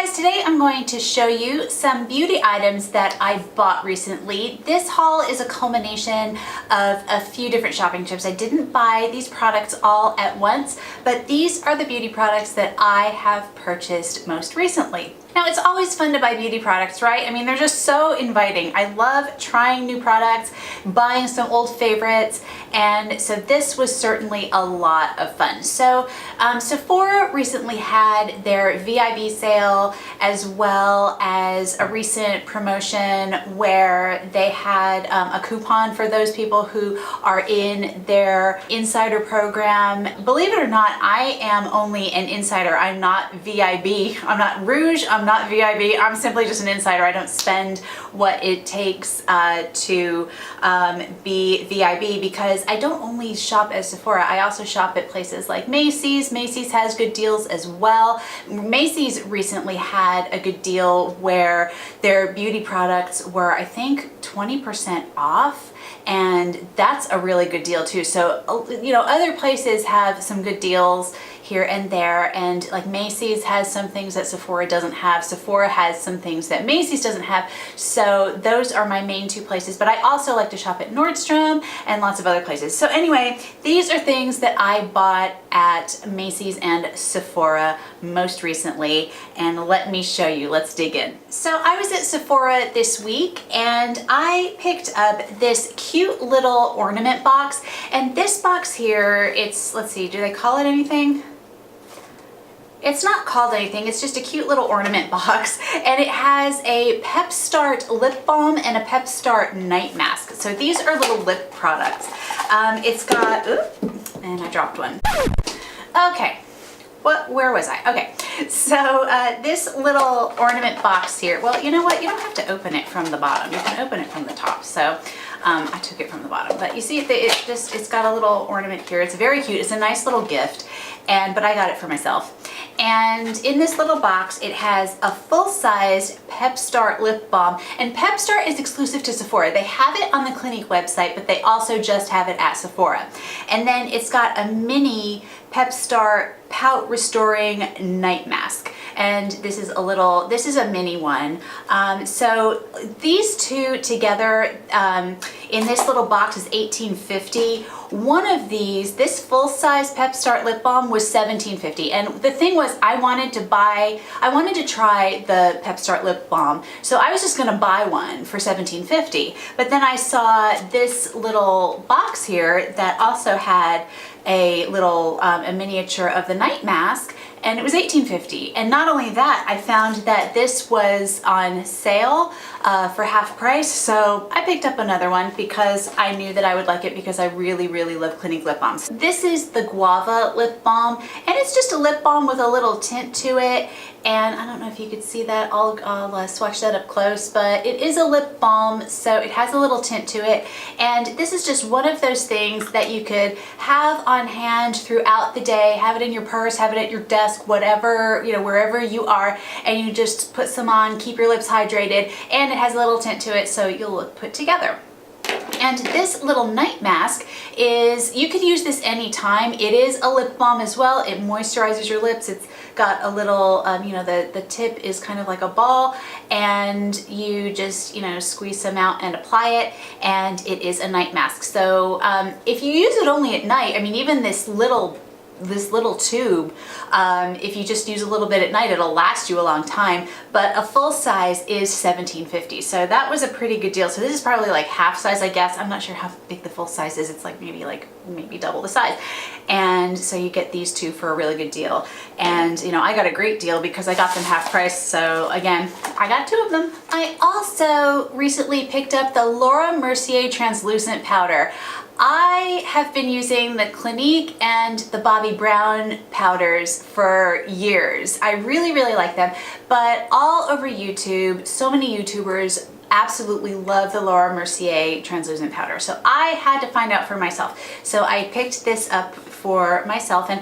guys, today I'm going to show you some beauty items that I bought recently. This haul is a culmination of a few different shopping trips. I didn't buy these products all at once, but these are the beauty products that I have purchased most recently. Now, it's always fun to buy beauty products, right? I mean, they're just so inviting. I love trying new products, buying some old favorites, and so this was certainly a lot of fun. So Sephora recently had their VIB sale as well as a recent promotion where they had a coupon for those people who are in their insider program. Believe it or not, I am only an insider. I'm not VIB. I'm not Rouge. I'm not VIB. I'm simply just an insider. I don't spend what it takes to be VIB because I don't only shop at Sephora. I also shop at places like Macy's. Macy's has good deals as well. Macy's recently had a good deal where their beauty products were, I think, 20% off. And that's a really good deal too. So, you know, other places have some good deals here and there, and like Macy's has some things that Sephora doesn't have. Sephora has some things that Macy's doesn't have. So those are my main two places, but I also like to shop at Nordstrom and lots of other places. So anyway, these are things that I bought at Macy's and Sephora most recently, and let me show you. Let's dig in. So I was at Sephora this week and I picked up this cute little ornament box, and this box here, it's, let's see, do they call it anything? It's not called anything, it's just a cute little ornament box, and it has a Pep-Start lip balm and a Pep-Start night mask. So these are little lip products. It's got, oops, and I dropped one. Okay, where was I? Okay, so this little ornament box here, well, you know what? You don't have to open it from the bottom. You can open it from the top. So I took it from the bottom, but you see it's got a little ornament here. It's very cute. It's a nice little gift, but I got it for myself. And in this little box, it has a full-size Pep-Start lip balm, and Pep-Start is exclusive to Sephora. They have it on the Clinique website, but they also just have it at Sephora. And then it's got a mini Pep-Start Pout Restoring Night Mask. And this is a mini one. So these two together in this little box is $18.50. One of these, this full-size Pep-Start lip balm was $17.50. And the thing was, I wanted to try the Pep-Start lip balm. So I was just gonna buy one for $17.50. But then I saw this little box here that also had a little a miniature of the night mask, and it was $18.50. And not only that, I found that this was on sale for half price, so I picked up another one because I knew that I would like it because I really, really love Clinique lip balms. This is the Guava lip balm, and it's just a lip balm with a little tint to it. And I don't know if you could see that, I'll swatch that up close, but it is a lip balm, so it has a little tint to it. And this is just one of those things that you could have on hand throughout the day, have it in your purse, have it at your desk, whatever, you know, wherever you are, and you just put some on, keep your lips hydrated, and it has a little tint to it, so you'll look put together. And this little night mask is, you could use this anytime. It is a lip balm as well. It moisturizes your lips. It's got a little, you know, the tip is kind of like a ball, and you just, you know, squeeze some out and apply it, and it is a night mask. So if you use it only at night, I mean, even this little tube, if you just use a little bit at night, it'll last you a long time, but a full size is $17.50. So that was a pretty good deal. So this is probably like half size, I guess. I'm not sure how big the full size is. It's like maybe double the size. And so you get these two for a really good deal. And you know, I got a great deal because I got them half price. So again, I got two of them. I also recently picked up the Laura Mercier translucent powder. I have been using the Clinique and the Bobbi Brown powders for years. I really, really like them, but all over YouTube, so many YouTubers absolutely love the Laura Mercier translucent powder. So I had to find out for myself. So I picked this up for myself, and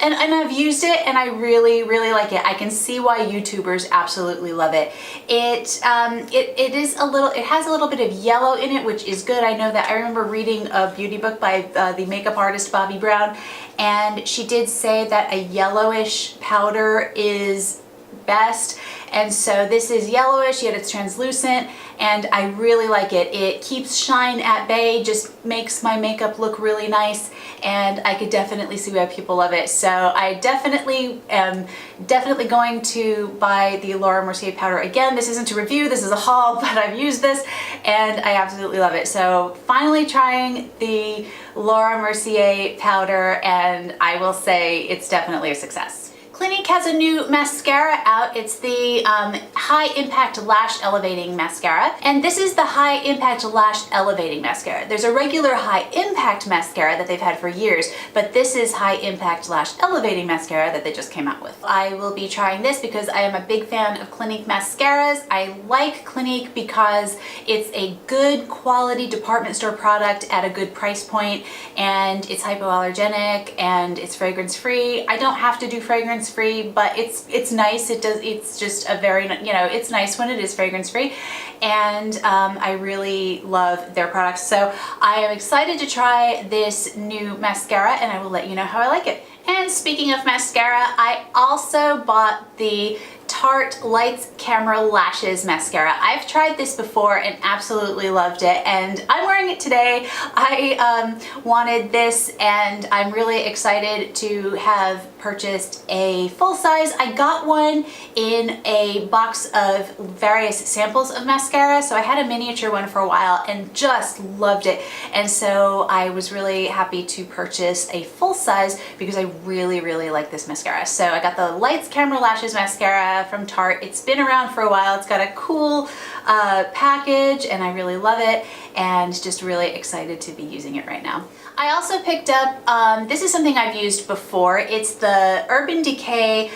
and I've used it and I really, really like it. I can see why YouTubers absolutely love it. It has a little bit of yellow in it, which is good. I know that. I remember reading a beauty book by the makeup artist Bobbi Brown, and she did say that a yellowish powder is best. And so this is yellowish, yet it's translucent, and I really like it. It keeps shine at bay, just makes my makeup look really nice, and I could definitely see why people love it. So I definitely am going to buy the Laura Mercier powder again. This isn't a review, this is a haul, but I've used this and I absolutely love it. So finally trying the Laura Mercier powder, and I will say it's definitely a success. Clinique has a new mascara out. It's the High Impact Lash Elevating Mascara. And this is the High Impact Lash Elevating Mascara. There's a regular High Impact Mascara that they've had for years, but this is High Impact Lash Elevating Mascara that they just came out with. I will be trying this because I am a big fan of Clinique mascaras. I like Clinique because it's a good quality department store product at a good price point, and it's hypoallergenic and it's fragrance free. I don't have to do fragrance free, but it's nice. It's just a very, it's nice when it is fragrance free, and I really love their products. So I am excited to try this new mascara, and I will let you know how I like it. And speaking of mascara, I also bought the Tarte Lights Camera Lashes mascara. I've tried this before and absolutely loved it, and I'm wearing it today. I wanted this, and I'm really excited to have purchased a full size. I got one in a box of various samples of mascara, so I had a miniature one for a while and just loved it, and so I was really happy to purchase a full size because I really like this mascara. So I got the Lights Camera Lashes mascara from Tarte. It's been around for a while. It's got a cool package, and I really love it, and just really excited to be using it right now. I also picked up, this is something I've used before. It's the Urban Decay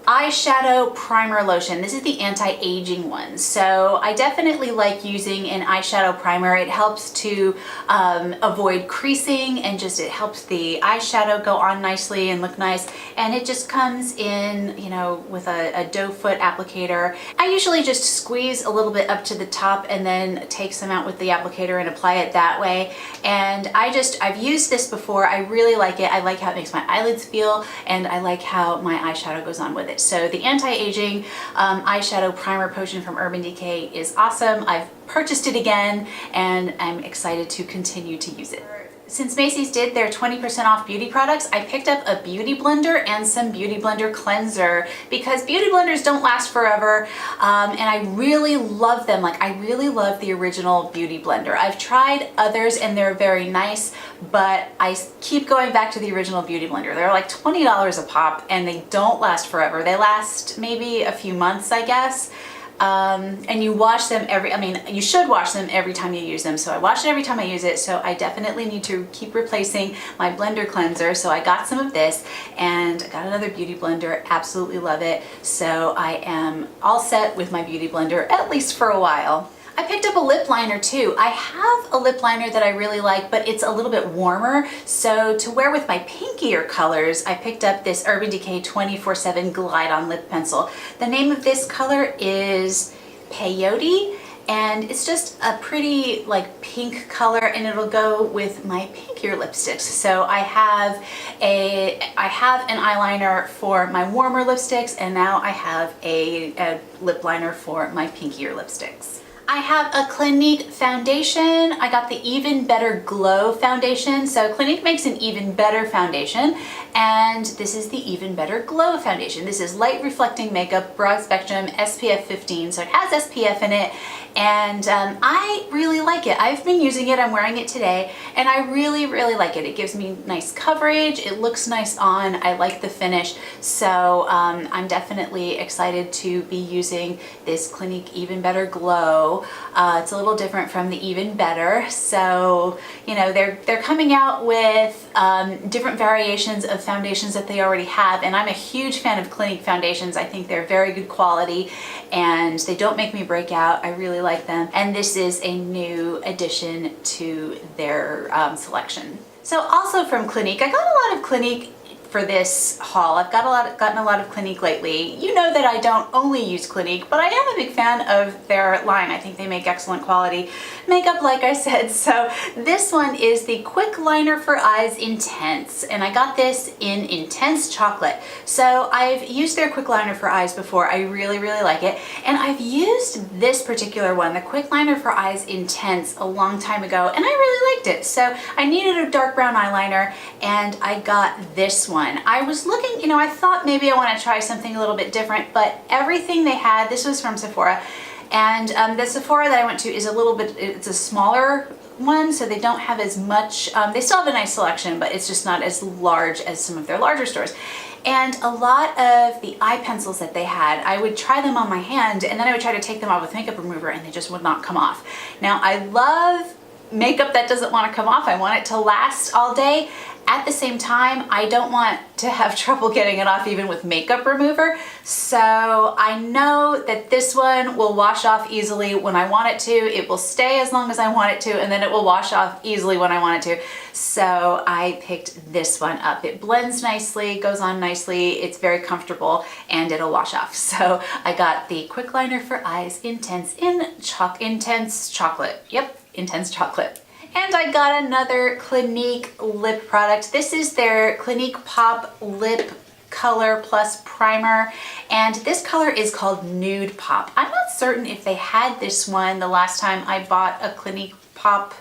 Eyeshadow Primer Lotion. This is the anti-aging one. So I definitely like using an eyeshadow primer. It helps to avoid creasing, and just it helps the eyeshadow go on nicely and look nice. And it just comes in, with a doe foot applicator. I usually just squeeze a little bit up to the top and then take some out with the applicator and apply it that way. And I've used this before. I really like it. I like how it makes my eyelids feel, and I like how my eyeshadow goes on with it. So the anti-aging eyeshadow primer potion from Urban Decay is awesome. I've purchased it again, and I'm excited to continue to use it. Since Macy's did their 20% off beauty products, I picked up a beauty blender and some beauty blender cleanser, because beauty blenders don't last forever, and I really love them. Like, I really love the original beauty blender. I've tried others and they're very nice, but I keep going back to the original beauty blender. They're like $20 a pop, and they don't last forever. They last maybe a few months, I guess. And you wash them you should wash them every time you use them. So I wash it every time I use it. So I definitely need to keep replacing my blender cleanser. So I got some of this, and I got another beauty blender. Absolutely love it. So I am all set with my beauty blender, at least for a while. I picked up a lip liner too. I have a lip liner that I really like, but it's a little bit warmer. So to wear with my pinkier colors, I picked up this Urban Decay 24/7 Glide On Lip Pencil. The name of this color is Peyote, and it's just a pretty pink color, and it'll go with my pinkier lipsticks. So I have an eyeliner for my warmer lipsticks, and now I have a lip liner for my pinkier lipsticks. I have a Clinique foundation. I got the Even Better Glow foundation. So Clinique makes an Even Better foundation, and this is the Even Better Glow foundation. This is light reflecting makeup, broad spectrum, SPF 15, so it has SPF in it, and I really like it. I've been using it, I'm wearing it today, and I really like it. It gives me nice coverage, it looks nice on, I like the finish, so I'm definitely excited to be using this Clinique Even Better Glow. It's a little different from the Even Better, so they're coming out with different variations of foundations that they already have, and I'm a huge fan of Clinique foundations. I think they're very good quality, and they don't make me break out. I really like them, and this is a new addition to their selection. So also from Clinique, I got a lot of Clinique for this haul. I've gotten a lot of Clinique lately. You know that I don't only use Clinique, but I am a big fan of their line. I think they make excellent quality makeup, like I said. So this one is the Quick Liner for Eyes Intense, and I got this in Intense Chocolate. So I've used their Quick Liner for Eyes before. I really like it, and I've used this particular one, the Quick Liner for Eyes Intense, a long time ago, and I really liked it. So I needed a dark brown eyeliner, and I got this one. I was looking, you know, I thought maybe I want to try something a little bit different, but everything they had, this was from Sephora, and the Sephora that I went to is a little bit, it's a smaller one, so they don't have as much, they still have a nice selection, but it's just not as large as some of their larger stores. And a lot of the eye pencils that they had, I would try them on my hand, and then I would try to take them off with makeup remover, and they just would not come off. Now, I love makeup that doesn't want to come off. I want it to last all day. At the same time, I don't want to have trouble getting it off even with makeup remover. So I know that this one will wash off easily when I want it to. It will stay as long as I want it to, and then it will wash off easily when I want it to. So I picked this one up. It blends nicely, goes on nicely, it's very comfortable, and it'll wash off. So I got the Quick Liner for Eyes Intense in Intense Chocolate. Yep, Intense Chocolate. And I got another Clinique lip product. This is their Clinique Pop Lip Color Plus Primer, and this color is called Nude Pop. I'm not certain if they had this one the last time I bought a Clinique Pop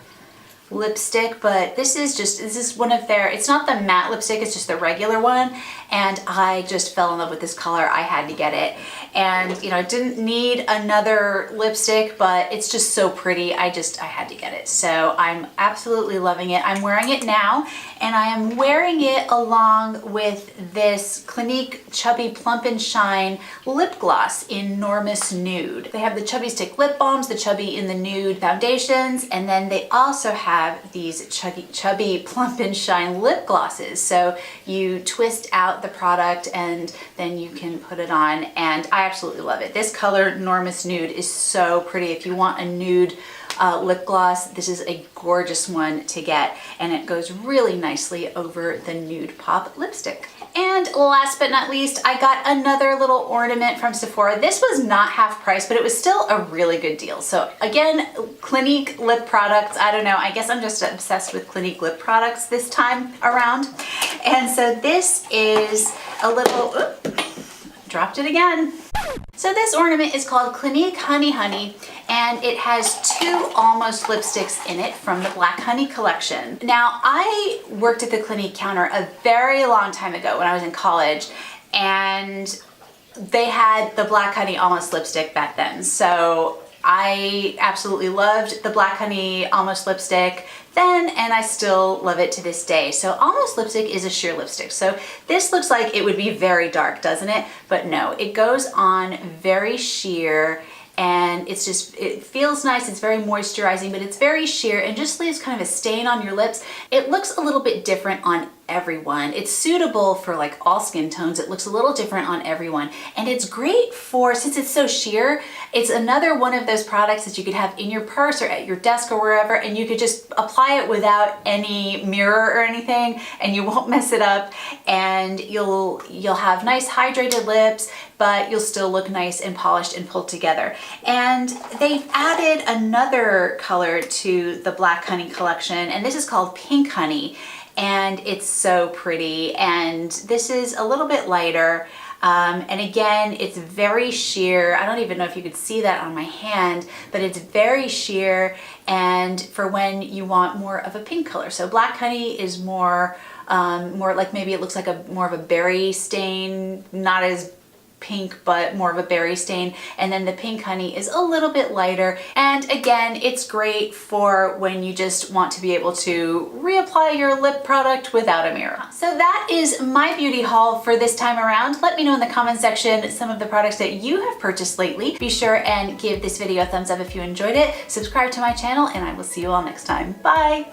lipstick, but this is one of their, it's not the matte lipstick, it's just the regular one, and I just fell in love with this color. I had to get it, and you know, I didn't need another lipstick, but it's just so pretty. I had to get it. So I'm absolutely loving it. I'm wearing it now, and I am wearing it along with this Clinique Chubby Plump and Shine lip gloss in Enormous Nude. They have the Chubby Stick lip balms, the Chubby in the Nude foundations, and then they also have these Chubby Plump and Shine lip glosses. So you twist out the product and then you can put it on, and I absolutely love it. This color, Enormous Nude, is so pretty. If you want a nude lip gloss, this is a gorgeous one to get, and it goes really nicely over the Nude Pop lipstick. And last but not least, I got another little ornament from Sephora. This was not half price, but it was still a really good deal. So again, Clinique lip products. I don't know, I guess I'm just obsessed with Clinique lip products this time around. And so this is a little, dropped it again. So this ornament is called Clinique Honey Honey, and it has two Almost lipsticks in it from the Black Honey collection. Now, I worked at the Clinique counter a very long time ago when I was in college, and they had the Black Honey Almost lipstick back then. So I absolutely loved the Black Honey Almost lipstick then, and I still love it to this day. So Almost lipstick is a sheer lipstick. So this looks like it would be very dark, doesn't it? But no, it goes on very sheer, and it's just, it feels nice. It's very moisturizing, but it's very sheer and just leaves kind of a stain on your lips. It looks a little bit different on everyone. It's suitable for like all skin tones. It looks a little different on everyone, and it's great for, since it's so sheer, it's another one of those products that you could have in your purse or at your desk or wherever, and you could just apply it without any mirror or anything, and you won't mess it up, and you'll have nice hydrated lips, but you'll still look nice and polished and pulled together. And they've added another color to the Black Honey collection, and this is called Pink Honey. And it's so pretty, and this is a little bit lighter, and again, it's very sheer. I don't even know if you could see that on my hand, but it's very sheer, and for when you want more of a pink color. So Black Honey is more like, maybe it looks like more of a berry stain, not as pink, but more of a berry stain, and then the Pink Honey is a little bit lighter. And again, it's great for when you just want to be able to reapply your lip product without a mirror. So that is my beauty haul for this time around. Let me know in the comment section some of the products that you have purchased lately. Be sure and give this video a thumbs up if you enjoyed it, subscribe to my channel, and I will see you all next time. Bye!